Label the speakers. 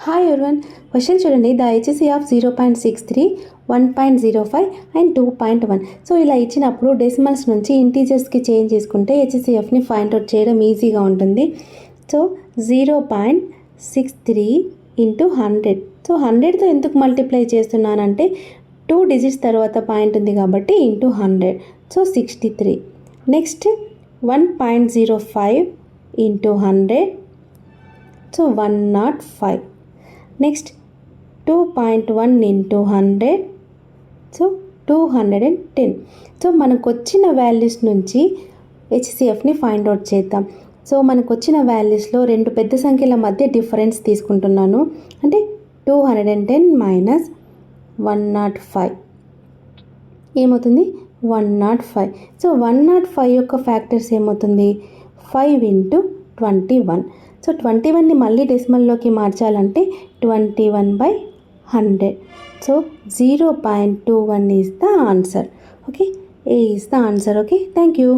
Speaker 1: Hi everyone, question చూడండి. The HCF of 0.63, 1.05 and 2.1. So ఇలా ఇచ్చినప్పుడు డెసిమల్స్ నుంచి ఇంటీజర్స్కి చేంజ్ చేసుకుంటే హెచ్సిఎఫ్ని ఫైండ్ అవుట్ చేయడం ఈజీగా ఉంటుంది. So 0.63 into 100. సో 100తో ఎందుకు మల్టిప్లై చేస్తున్నానంటే 2 డిజిట్స్ తర్వాత పాయింట్ ఉంది కాబట్టి into 100. So 63. Next 1.05 into 100. So 105. Next 2.1 into 100. So 210. So మనకు వచ్చిన వాల్యూస్ నుంచి హెచ్సిఎఫ్ని ఫైండ్ అవుట్ చేద్దాం. సో మనకు వచ్చిన వాల్యూస్లో రెండు పెద్ద సంఖ్యల మధ్య డిఫరెన్స్ తీసుకుంటున్నాను. అంటే 210 మైనస్ 105 ఏమవుతుంది? 105. సో 105 యొక్క ఫ్యాక్టర్స్ ఏమవుతుంది? 5 ఇంటూ 21. సో 21ని మళ్ళీ డెసిమల్లోకి మార్చాలంటే 21/100. So 0.21 is the answer. Okay, A is the answer. Okay, thank you.